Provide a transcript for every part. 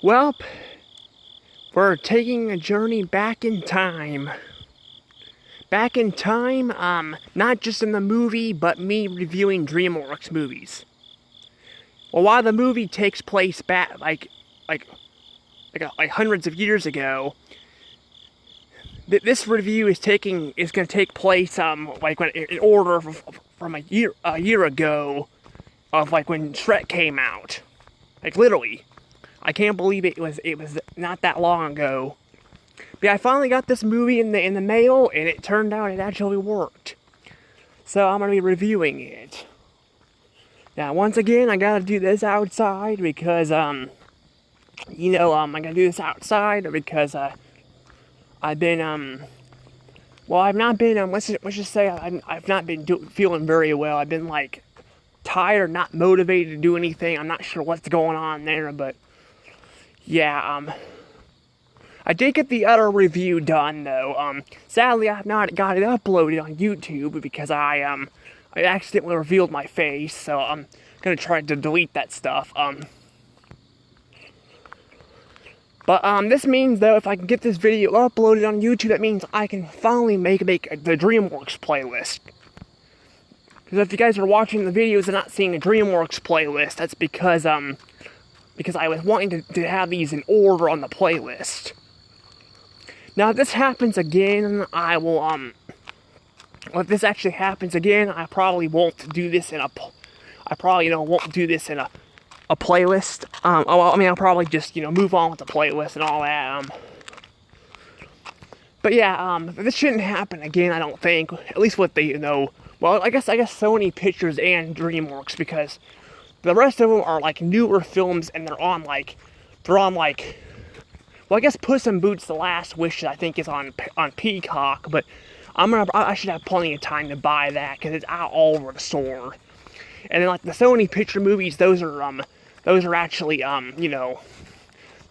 Well, we're taking a journey back in time. Back in time, not just in the movie, but me reviewing DreamWorks movies. Well, while the movie takes place back, like hundreds of years ago, this review is going to take place, in order from a year ago, of when Shrek came out. Like literally, I can't believe it was not that long ago. But yeah, I finally got this movie in the mail, and it turned out it actually worked. So I'm gonna be reviewing it. Now, once again, I gotta do this outside because I gotta do this outside because I've been I've not been let's just say I've not been feeling very well. I've been tired, not motivated to do anything. I'm not sure what's going on there, but yeah, I did get the other review done though. Sadly, I have not got it uploaded on YouTube because I accidentally revealed my face, so I'm gonna try to delete that stuff. But this means though, if I can get this video uploaded on YouTube, that means I can finally make the DreamWorks playlist. Because if you guys are watching the videos and not seeing a DreamWorks playlist, that's because I was wanting to have these in order on the playlist. Now, if this happens again, I will, if this actually happens again, I probably won't do this in a playlist. I'll probably just, move on with the playlist and all that. But yeah, this shouldn't happen again, I don't think. At least what they, well, I guess Sony Pictures and DreamWorks, because the rest of them are, newer films, and they're on, well, I guess Puss in Boots: The Last Wish, I think, is on Peacock, but I should have plenty of time to buy that, because it's out all over the store. And then, the Sony Picture movies, those are actually,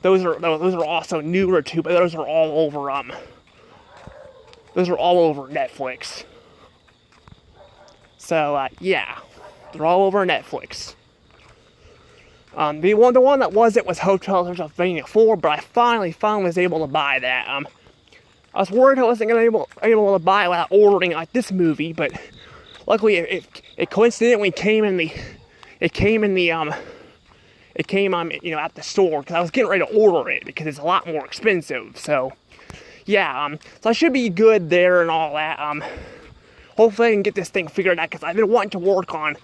those are also newer too, but those are all over Netflix. So, yeah, they're all over Netflix. The one that wasn't was Hotel Transylvania 4, but I finally was able to buy that. I was worried I wasn't gonna able to buy it without ordering this movie, but luckily it coincidentally came at the store, because I was getting ready to order it because it's a lot more expensive. So yeah, so I should be good there and all that. Hopefully I can get this thing figured out, because I've been wanting to work on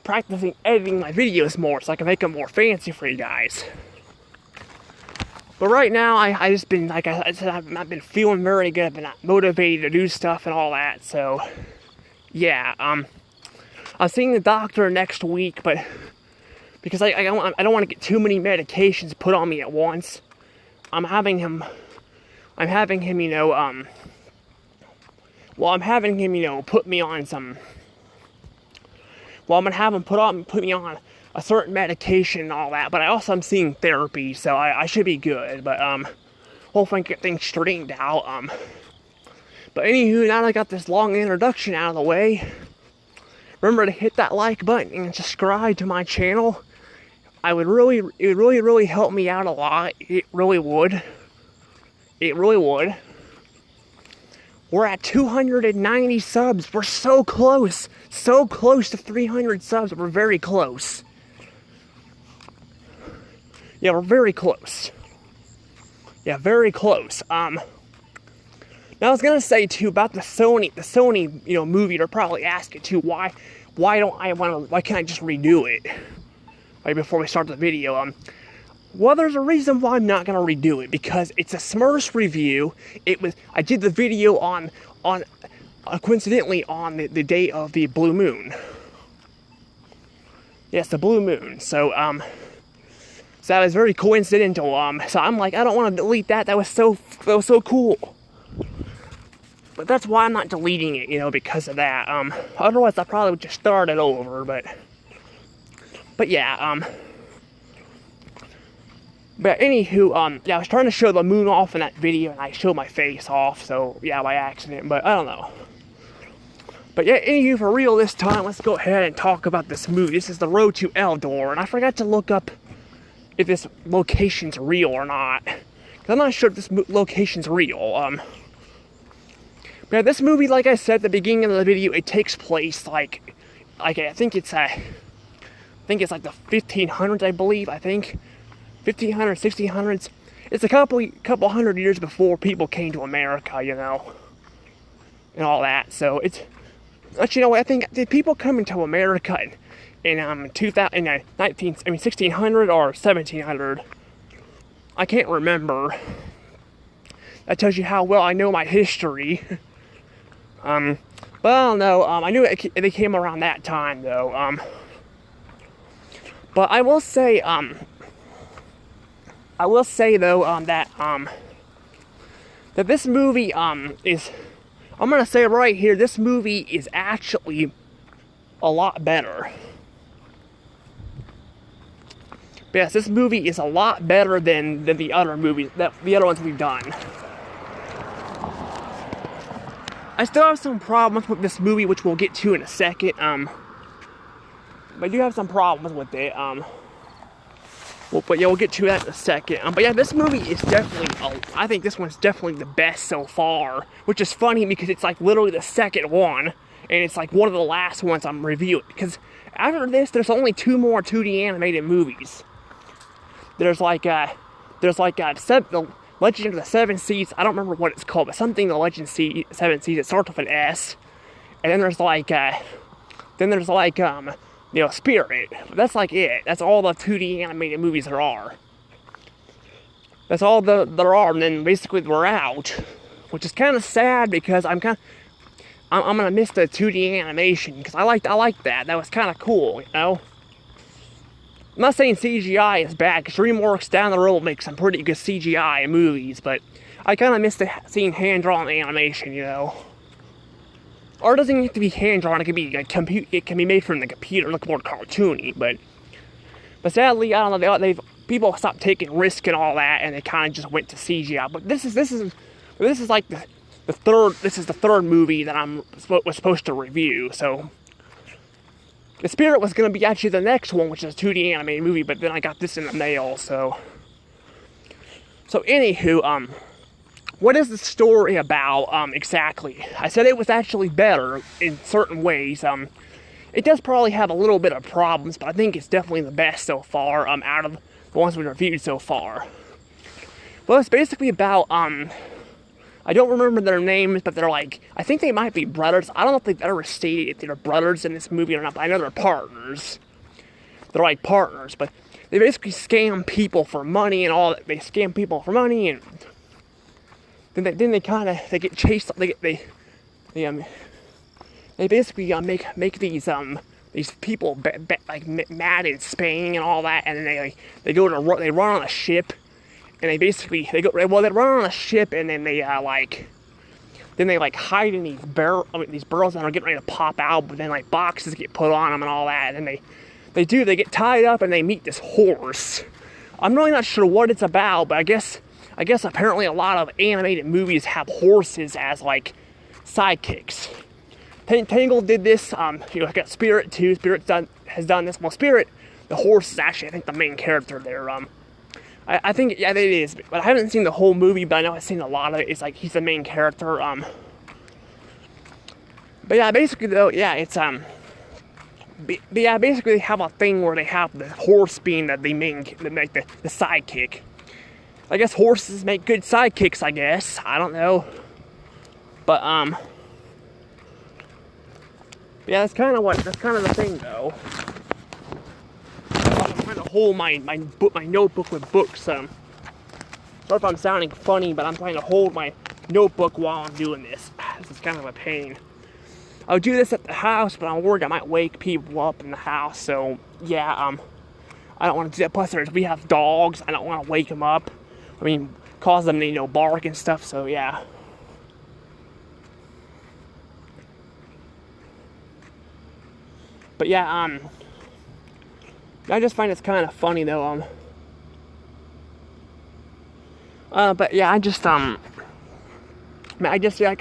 practicing editing my videos more so I can make them more fancy for you guys. But right now, I just been, like I said, I've not been feeling very good. I've been not motivated to do stuff and all that. So yeah, I'm seeing the doctor next week, but because I don't want to get too many medications put on me at once. I'm having him put me on some. Well, I'm gonna have him put me on a certain medication and all that. But I also am seeing therapy, so I should be good. But hopefully I can get things straightened out. But anywho, now that I got this long introduction out of the way, remember to hit that like button and subscribe to my it would really help me out a lot. It really would. We're at 290 subs. We're so close to 300 subs. We're very close. Yeah, we're very close. Yeah, very close. Now I was gonna say too about the Sony, movie. They're probably asking too, why can't I just redo it? Right before we start the video. Well, there's a reason why I'm not gonna redo it, because it's a Smurfs review. I did the video on coincidentally on the day of the blue moon. Yes, the blue moon. So that was very coincidental. So I'm like, I don't want to delete that. That was so cool. But that's why I'm not deleting it, because of that. Otherwise I probably would just start it over. But yeah. But anywho, yeah, I was trying to show the moon off in that video, and I showed my face off, so yeah, by accident, but I don't know. But yeah, anywho, for real this time, let's go ahead and talk about this movie. This is The Road to Eldora, and I forgot to look up if this location's real or not. 'Cause I'm not sure if this location's real. But this movie, like I said at the beginning of the video, it takes place like I think it's like the 1500s, I believe. I think 1500s, 1600s. It's a couple hundred years before people came to America, you know, and all that. So it's, actually, you know, I think the people coming to America in 1600 or 1700. I can't remember. That tells you how well I know my history. But I don't know. I knew they came around that time, though. But I will say though, that this movie is, I'm gonna say right here, this movie is actually a lot better. Yes, this movie is a lot better than the other movies, the other ones we've done. I still have some problems with this movie, which we'll get to in a second. But I do have some problems with it. But yeah, we'll get to that in a second. But yeah, this movie is definitely, I think this one's definitely the best so far. Which is funny because it's like literally the second one, and it's like one of the last ones I'm reviewing. Because after this, there's only 2 more 2D animated movies. There's like the Legend of the Seven Seas. I don't remember what it's called, but something the Legend Seven Seas. It starts with an S. And then there's Spirit. But that's like it. That's all the 2D animated movies there are. That's all there are, and then basically we're out, which is kind of sad because I'm gonna miss the 2D animation because I like that. That was kind of cool, you know. I'm not saying CGI is bad, because DreamWorks down the road makes some pretty good CGI in movies, but I kind of miss seeing hand-drawn animation, you know. Or it doesn't have to be hand-drawn, it can be like it can be made from the computer, look more cartoony, but sadly, I don't know, people stopped taking risk and all that, and they kind of just went to CGI. But this is like the third movie that was supposed to review, so. The Spirit was going to be actually the next one, which is a 2D animated movie, but then I got this in the mail, so anywho, what is the story about, exactly? I said it was actually better in certain ways. It does probably have a little bit of problems, but I think it's definitely the best so far, out of the ones we've reviewed so far. Well, it's basically about, I don't remember their names, but they're like, I think they might be brothers. I don't know if they've ever stated if they're brothers in this movie or not, but I know they're partners. They're like partners, but they basically scam people for money and all that. They scam people for money, and then they get chased. They basically make these people like mad in Spain and all that, and then they run on a ship. And they run on a ship, and then they hide in these barrels that are getting ready to pop out, but then like boxes get put on them and all that, and they get tied up and they meet this horse. I'm really not sure what it's about, but I guess apparently a lot of animated movies have horses as like sidekicks. Tangled did this, I got Spirit too. Spirit has done this. Well, Spirit, the horse is actually, I think, the main character there. I think, yeah, it is, but I haven't seen the whole movie, but I know I've seen a lot of it. It's like, he's the main character, but yeah, basically, though, yeah, it's, but yeah, basically, they have a thing where they have the horse being the sidekick. I guess horses make good sidekicks, I guess. I don't know. But, yeah, that's kind of the thing, though. I'm trying to hold my notebook with books. Sorry if I'm sounding funny, but I'm trying to hold my notebook while I'm doing this. This is kind of a pain. I'll do this at the house, but I'm worried I might wake people up in the house. So yeah, I don't want to do that. Plus, we have dogs. I don't want to wake them up. I mean, cause them to bark and stuff. So yeah. But yeah, I just find it's kind of funny though. But yeah, I just like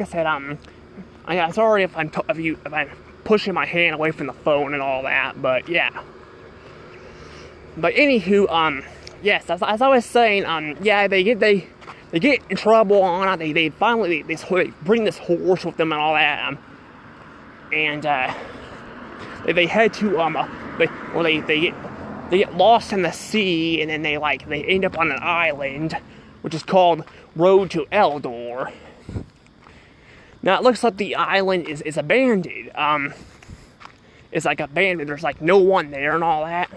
I said, I'm sorry if I'm pushing my hand away from the phone and all that, but yeah. But anywho, yes, as I was saying, yeah, they get in trouble on it. They finally they bring this horse with them and all that, and they head to they get lost in the sea, and then they end up on an island, which is called Road to Eldor. Now it looks like the island is abandoned. It's like abandoned. There's like no one there and all that.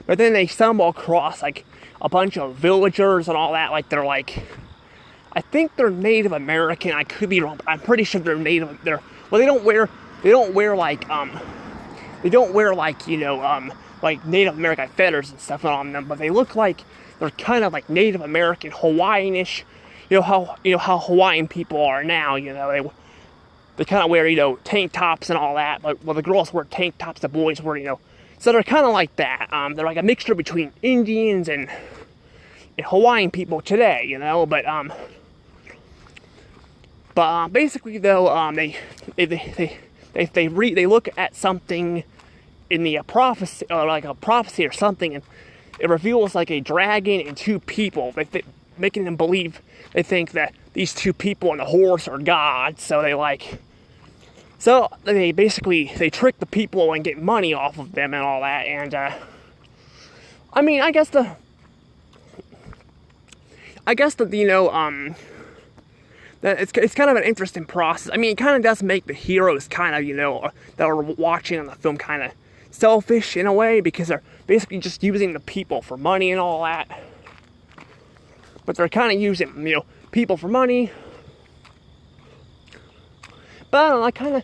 But then they stumble across like a bunch of villagers and all that. Like they're like, I think they're Native American. I could be wrong, but I'm pretty sure they're Native. They don't wear like like Native American feathers and stuff on them. But they look like they're kind of like Native American, Hawaiian-ish. You know how Hawaiian people are now. You know they kind of wear tank tops and all that. But the girls wear tank tops, the boys wear So they're kind of like that. They're like a mixture between Indians and Hawaiian people today, But basically, though, they look at something in the prophecy, or like a prophecy or something, and it reveals like a dragon and two people, making them believe they think that these two people and the horse are gods. So they basically trick the people and get money off of them and all that. And I guess that it's kind of an interesting process. I mean, it kind of does make the heroes kind of that are watching on the film kind of selfish in a way, because they're basically just using the people for money and all that. But they're kind of using people for money. But I kind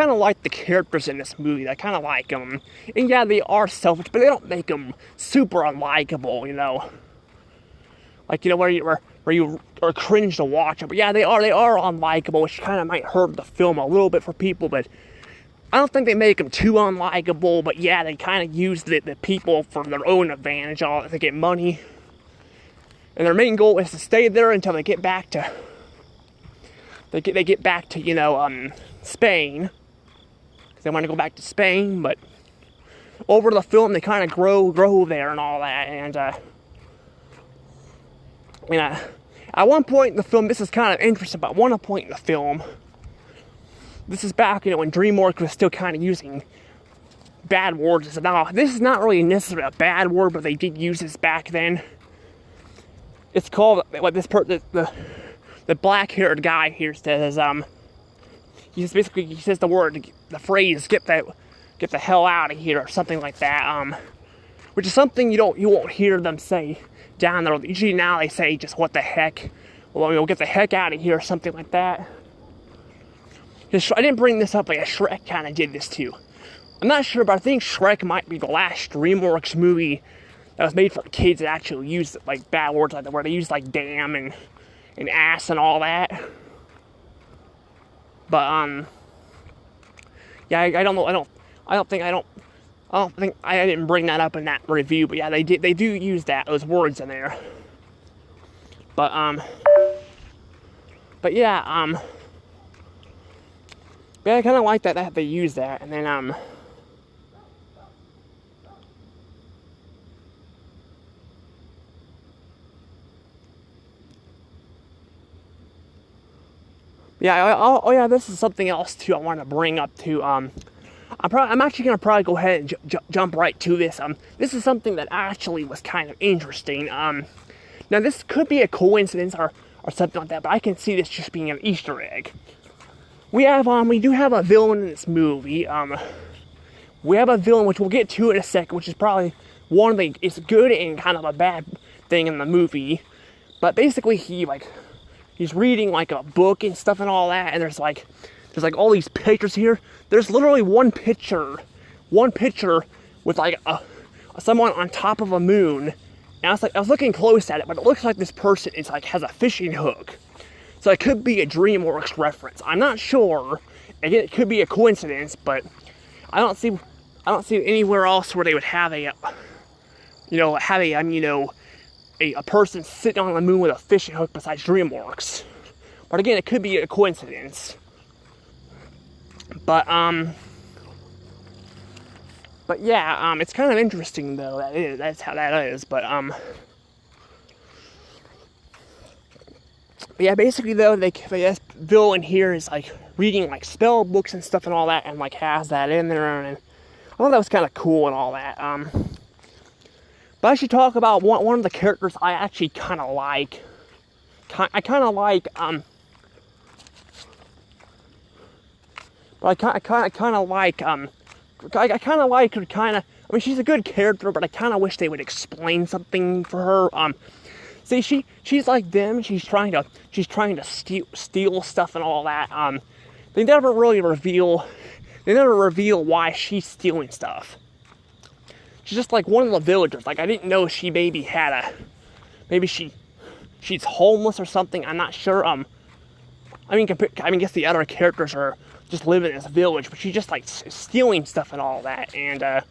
of like the characters in this movie. I kind of like them, and yeah, they are selfish, but they don't make them super unlikable. Where you are cringe to watch them. But yeah, they are unlikable, which kind of might hurt the film a little bit for people. But I don't think they make them too unlikable. But yeah, they kind of use the people for their own advantage, all to get money. And their main goal is to stay there until they get back to. They get back to Spain, because they want to go back to Spain. But over the film, they kind of grow there and all that. And at one point in the film, this is kind of interesting. But at one point in the film, this is back when DreamWorks was still kind of using bad words. Now this is not really necessarily a bad word, but they did use this back then. It's called the black-haired guy here says, he says the phrase "get the hell out of here" or something like that, which is something you won't hear them say down there. Usually now they say just "what the heck," well, get the heck out of here or something like that. I didn't bring this up, but Shrek kind of did this too. I'm not sure, but I think Shrek might be the last DreamWorks movie that was made for kids that actually used like bad words like that, where they use like damn and ass and all that. But yeah, I don't know. I didn't bring that up in that review. But yeah, they do use those words in there. But yeah, yeah, I kind of like that they use that, and then yeah, this is something else too I want to bring up too. I'm actually gonna probably go ahead and jump right to this. This is something that actually was kind of interesting. Now this could be a coincidence or something like that, but I can see this just being an Easter egg. We do have a villain in this movie. We have a villain which we'll get to in a second, which is probably it's good and kind of a bad thing in the movie. But basically he's reading like a book and stuff and all that, and there's like all these pictures here. There's literally one picture with like someone on top of a moon. And I was looking close at it, but it looks like this person has a fishing hook. So it could be a DreamWorks reference. I'm not sure. Again, it could be a coincidence, but I don't see anywhere else where they would have a person sitting on the moon with a fishing hook besides DreamWorks. But again, it could be a coincidence. But But yeah, it's kind of interesting though. That's how that is. But yeah, basically though, this villain here is like reading like spell books and stuff and all that, and like has that in there, and I thought that was kind of cool and all that. But I should talk about one of the characters I actually kind of like. I kind of like but I kind of like I kind of like her. I mean, she's a good character, but I kind of wish they would explain something for her. See, she's like them. She's trying to steal stuff and all that. They never really reveal. They never reveal why she's stealing stuff. She's just like one of the villagers. Like, I didn't know she maybe she's homeless or something. I'm not sure. I mean, I guess the other characters are just living in this village, but she's just like stealing stuff and all that. And I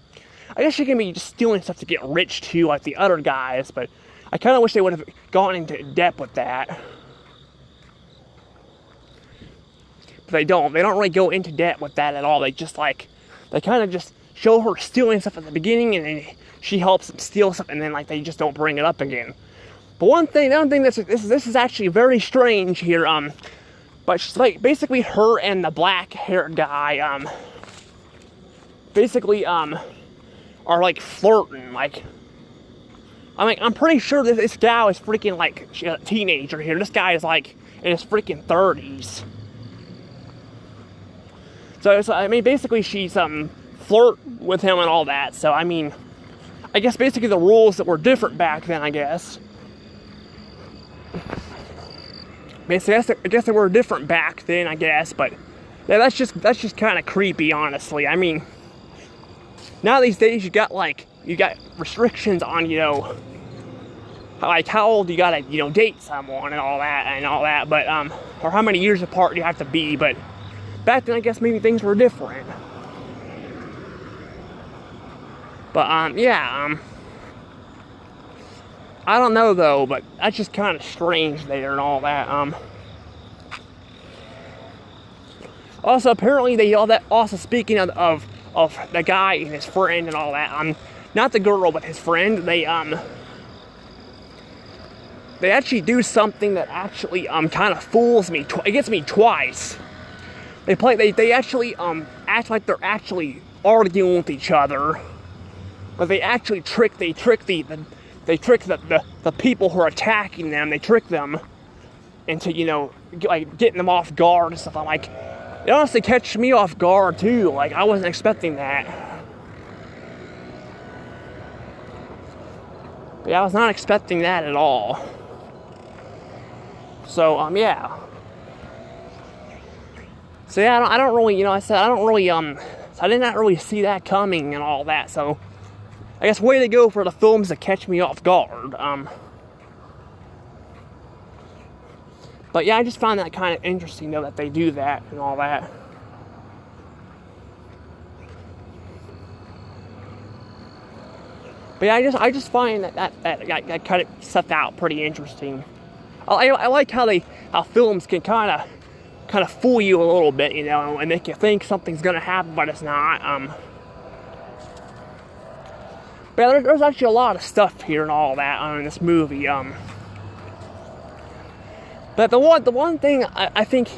guess she can be just stealing stuff to get rich too, like the other guys. But I kind of wish they would have gone into depth with that. But they don't. They don't really go into depth with that at all. They kind of just show her stealing stuff at the beginning, and then she helps them steal stuff, and then like they just don't bring it up again. But the one thing this is actually very strange here. But she's like basically her and the black-haired guy. Basically are like flirting. Like, I'm pretty sure this gal is freaking like a teenager here. This guy is like in his freaking 30s. So I mean, basically she's flirt with him and all that. So I mean, I guess basically the rules that were different back then, I guess. Basically, I guess they were different back then, I guess. But yeah, that's just kind of creepy, honestly. I mean, now these days you got restrictions on, like how old you gotta, date someone and all that, but or how many years apart you have to be. But back then, I guess maybe things were different. But yeah, I don't know though, but that's just kind of strange there and all that. Also, apparently they all that. Also, speaking of the guy and his friend and all that, not the girl but his friend, they actually do something that actually kind of fools me. It gets me twice. They actually act like they're actually arguing with each other, but they actually trick the people who are attacking them. They trick them into like getting them off guard and stuff. I'm like, it honestly catches me off guard too. Like, I wasn't expecting that. But yeah, I was not expecting that at all. So yeah. So yeah, I don't really, I did not really see that coming and all that. So I guess way to go for the films that catch me off guard. But yeah, I just find that kind of interesting though that they do that and all that. But yeah, I just find that kind of stuff out pretty interesting. I like how films can kind of fool you a little bit, and make you think something's gonna happen, but it's not. But yeah, there's actually a lot of stuff here and all that in this movie. But the one thing I think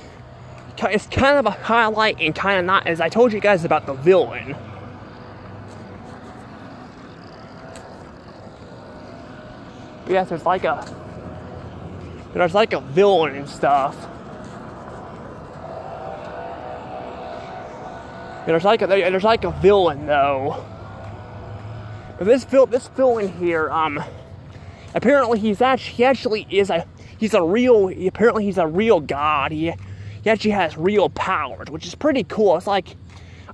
is kind of a highlight and kind of not, is I told you guys about the villain. But yeah, there's like a villain and stuff. There's like a villain though. But this villain here, apparently he's a real god. He actually has real powers, which is pretty cool. It's like,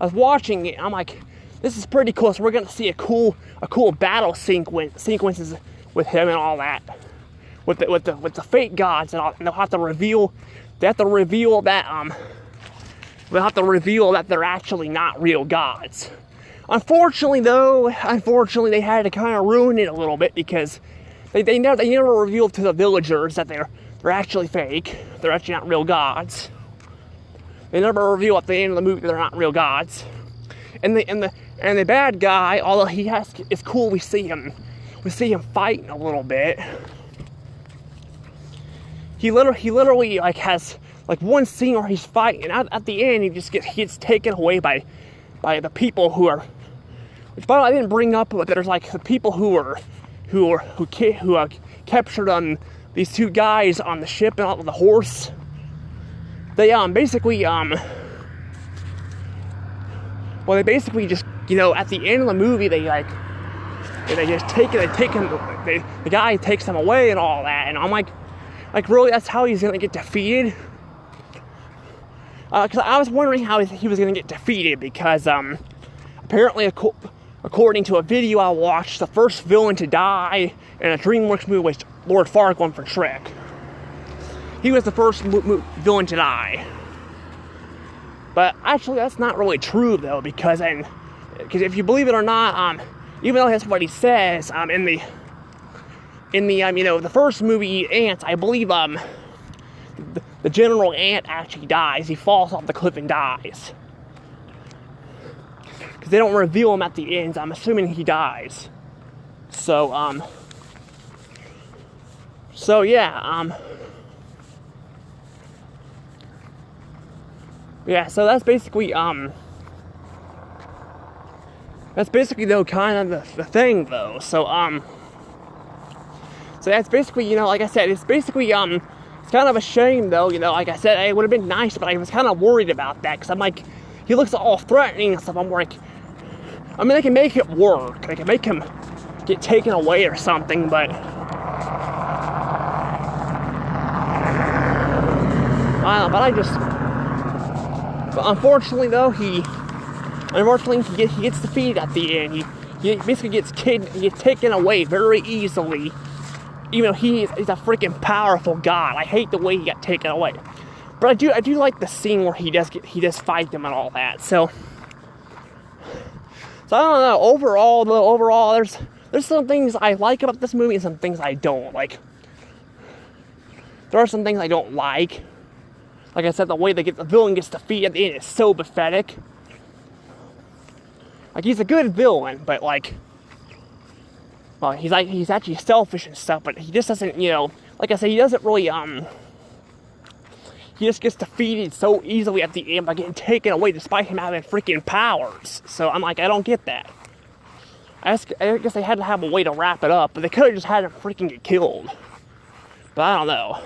I was watching it, I'm like, this is pretty cool. So we're gonna see a cool battle sequences with him and all that, with the fake gods and all. And they'll have to reveal that they're actually not real gods. Unfortunately, they had to kind of ruin it a little bit, because they never revealed to the villagers that they're actually fake. They're actually not real gods. They never reveal at the end of the movie they're not real gods. And And the bad guy, although it's cool, we see him fighting a little bit. He literally like has like one scene where he's fighting, and at the end he gets taken away by the people who are. Which, by the way, I didn't bring up, but there's like the people who captured these two guys on the ship and on the horse. They basically just, you know, at the end of the movie the guy takes them away and all that, and I'm like really, that's how he's gonna get defeated? Because I was wondering how he was gonna get defeated, because apparently according to a video I watched, the first villain to die in a DreamWorks movie was Lord Farquaad from Shrek. He was the first villain to die. But actually, that's not really true, though, because if you believe it or not, even though that's what he says, in the you know, the first movie, Ants, I believe the General Ant actually dies. He falls off the cliff and dies. Because they don't reveal him at the end, so I'm assuming he dies. So yeah, yeah, so that's basically though kind of the thing, though. So that's basically, you know, like I said, it's basically it's kind of a shame, though, you know, like I said, it would have been nice, but I was kind of worried about that, because I'm like, he looks all threatening and stuff. I'm like, I mean, they can make it work, they can make him get taken away or something, but unfortunately, though, he gets defeated at the end. He basically gets taken away very easily, even though he's a freaking powerful god. I hate the way he got taken away, but I do like the scene where he does fight them and all that. So I don't know. Overall, there's some things I like about this movie and some things I don't like. There are some things I don't like. Like I said, the way the villain gets defeated at the end is so pathetic. Like, he's a good villain, but like, well, he's actually selfish and stuff, but he just doesn't, you know, like I said, he doesn't really, he just gets defeated so easily at the end by getting taken away despite him having freaking powers. So I'm like, I don't get that. I guess they had to have a way to wrap it up, but they could have just had him freaking get killed. But I don't know.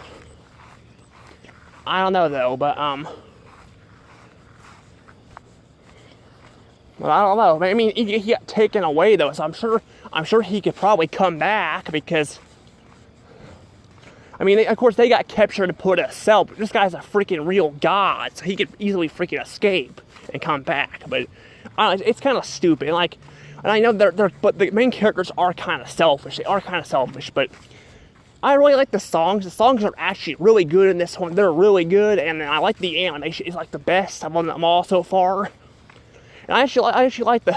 But well, I don't know. I mean, he got taken away, though, so I'm sure he could probably come back, because, I mean, of course, they got captured and put in a cell, but this guy's a freaking real god, so he could easily freaking escape and come back. But it's kind of stupid. Like, and I know but the main characters are kind of selfish. They are kind of selfish, but I really like the songs. The songs are actually really good in this one. They're really good, and I like the animation. It's like the best of them all so far. And I actually like the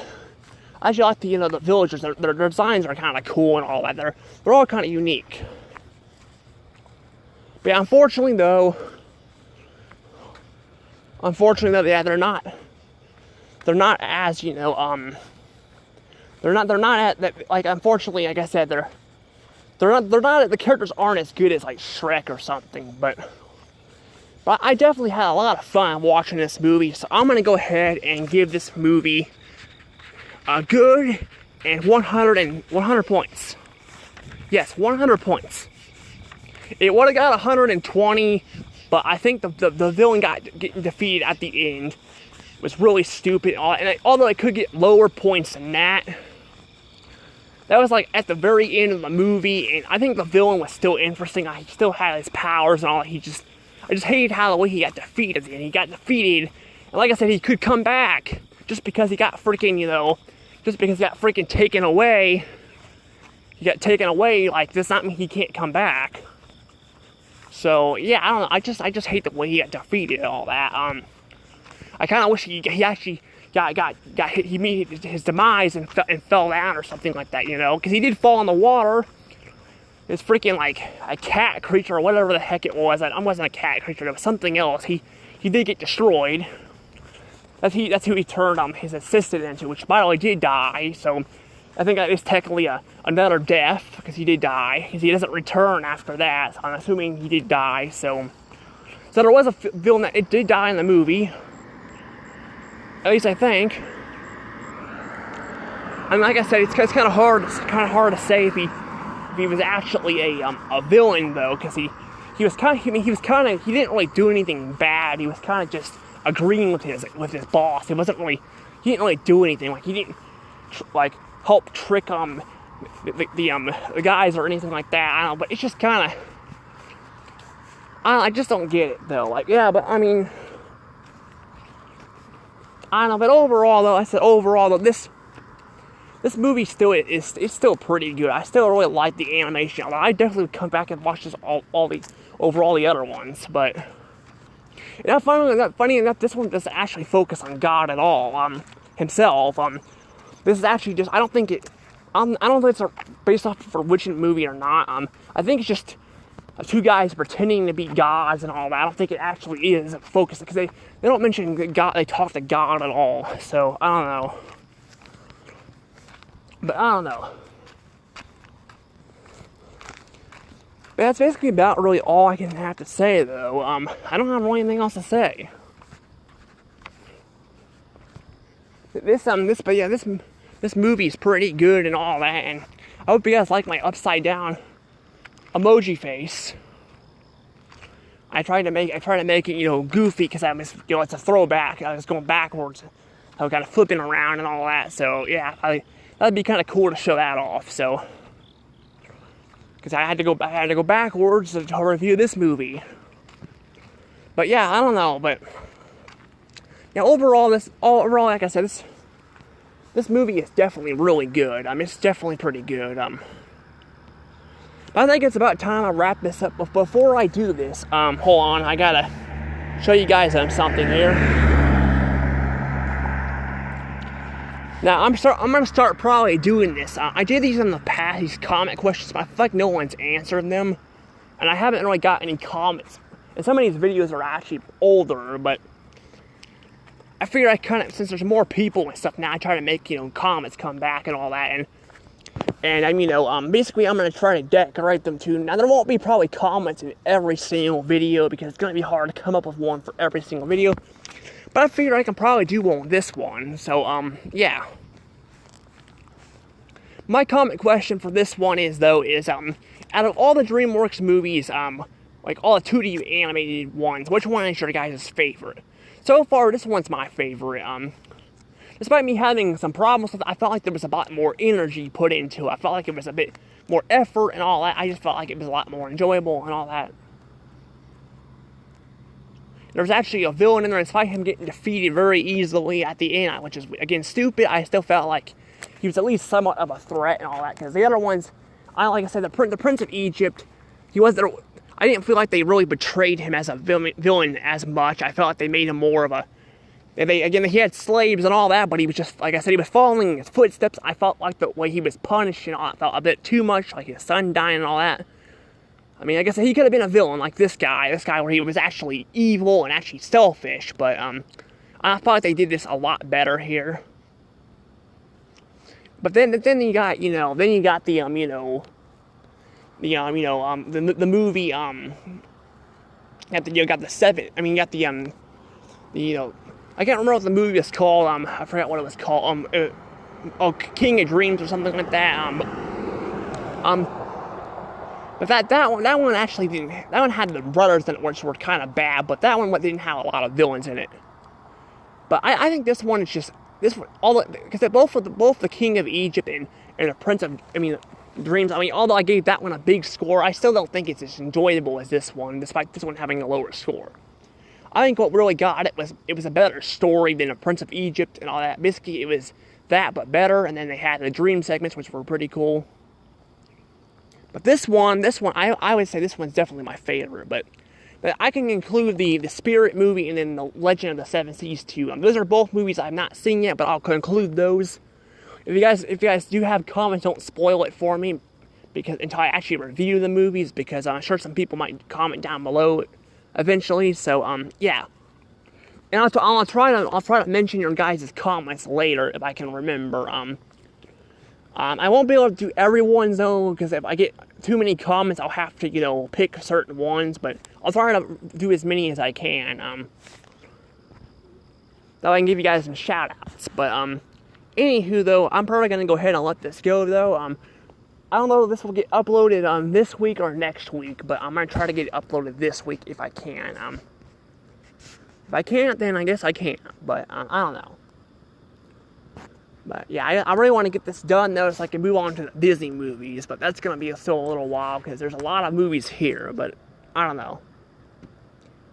you know, the villagers. Their designs are kind of cool and all that. They're all kind of unique. But yeah, unfortunately though, yeah, they're not as, you know, they're not at that, like, unfortunately, like I said, they're not, the characters aren't as good as like Shrek or something, but I definitely had a lot of fun watching this movie, so I'm going to go ahead and give this movie a good and 100 points. Yes, 100 points. It would have got 120, but I think the villain getting defeated at the end was really stupid, and although it could get lower points than that, that was like at the very end of the movie, and I think the villain was still interesting. He still had his powers and all. I just hated how the way he got defeated. And he got defeated, and like I said, he could come back just because he got freaking, you know, just because he got freaking taken away. He got taken away. Like, does not mean he can't come back. So yeah, I don't know. I just hate the way he got defeated and all that. I kind of wish he actually got hit. He made his demise and fell down or something like that, you know, because he did fall in the water. It's freaking like a cat creature or whatever the heck it was. It wasn't a cat creature. It was something else. He did get destroyed. that's who he turned his assistant into, which by the way did die. So I think that is technically another death because he did die. Because he doesn't return after that. So I'm assuming he did die. So there was a villain that it did die in the movie. At least I think. And like I said, it's kind of hard. It's kind of hard to say if he was actually a villain though, because he didn't really do anything bad. He was kind of just agreeing with his boss. He didn't really do anything. Like he didn't help trick the guys or anything like that. I don't know, but it's just kind of I just don't get it though. Like yeah, but I mean I don't know. But overall though, this movie still it's still pretty good. I still really like the animation. I definitely would come back and watch this all the other ones. But funny enough, this one doesn't actually focus on God at all. Himself. This is actually just I don't think it's based off of a religion movie or not. I think it's just two guys pretending to be gods and all that. I don't think it actually is focused because they don't mention God. They talk to God at all. So I don't know. But I don't know. But that's basically about really all I can have to say, though. I don't have really anything else to say. This movie's pretty good and all that, and I hope you guys like my upside down emoji face. I tried to make it, goofy because I was, it's a throwback. I was going backwards. I was kind of flipping around and all that. So yeah, that'd be kind of cool to show that off. So, because I had to go backwards to review this movie. But yeah, I don't know. But yeah, overall, like I said, this movie is definitely really good. It's definitely pretty good. But I think it's about time I wrap this up. But before I do this, hold on, I gotta show you guys something here. Now, I'm gonna start probably doing this. I did these in the past, these comment questions, but I feel like no one's answered them. And I haven't really got any comments. And some of these videos are actually older, but I figure since there's more people and stuff now, I try to make, comments come back and all that. And basically I'm gonna try to decorate them too. Now, there won't be probably comments in every single video because it's gonna be hard to come up with one for every single video. But I figure I can probably do one with this one. So, yeah. My comment question for this one is, out of all the DreamWorks movies, like all the 2D animated ones, which one is your guys' favorite? So far, this one's my favorite. Despite me having some problems with it, I felt like there was a lot more energy put into it. I felt like it was a bit more effort and all that. I just felt like it was a lot more enjoyable and all that. There's actually a villain in there, despite him getting defeated very easily at the end, which is, again, stupid. I still felt like he was at least somewhat of a threat and all that, because the other ones, like I said, the Prince of Egypt, I didn't feel like they really betrayed him as a villain as much. I felt like they made him more of a, he had slaves and all that, but he was just, like I said, he was following in his footsteps. I felt like the way he was punished and all that felt a bit too much, like his son dying and all that. I mean, I guess he could have been a villain like this guy where he was actually evil and actually selfish, but I thought they did this a lot better here. But then you got, the movie, you got the seven, I mean, you got I can't remember what the movie was called, I forgot what it was called, King of Dreams or something like that, but that one actually didn't. That one had the brothers in it, which were kind of bad. But that one didn't have a lot of villains in it. But I think this one is just because both the King of Egypt and the Prince of Dreams. Although I gave that one a big score, I still don't think it's as enjoyable as this one, despite this one having a lower score. I think what really got it was a better story than the Prince of Egypt and all that. Basically, it was that but better. And then they had the dream segments, which were pretty cool. But this one, I would say this one's definitely my favorite. But I can include the Spirit movie and then the Legend of the Seven Seas too. Those are both movies I've not seen yet, but I'll conclude those. If you guys do have comments, don't spoil it for me, until I actually review the movies, because I'm sure some people might comment down below eventually. So yeah. And I'll try to mention your guys' comments later if I can remember. I won't be able to do everyone's though, because if I get too many comments, I'll have to, pick certain ones. But I'll try to do as many as I can. So I can give you guys some shout-outs. But anywho, though, I'm probably gonna go ahead and let this go, though. I don't know if this will get uploaded this week or next week, but I'm gonna try to get it uploaded this week if I can. If I can't, then I guess I can't. But I don't know. But yeah, I really want to get this done though, so I can move on to the Disney movies. But that's gonna be still a little while because there's a lot of movies here. But I don't know.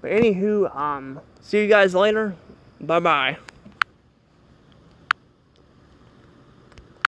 But anywho, see you guys later. Bye bye.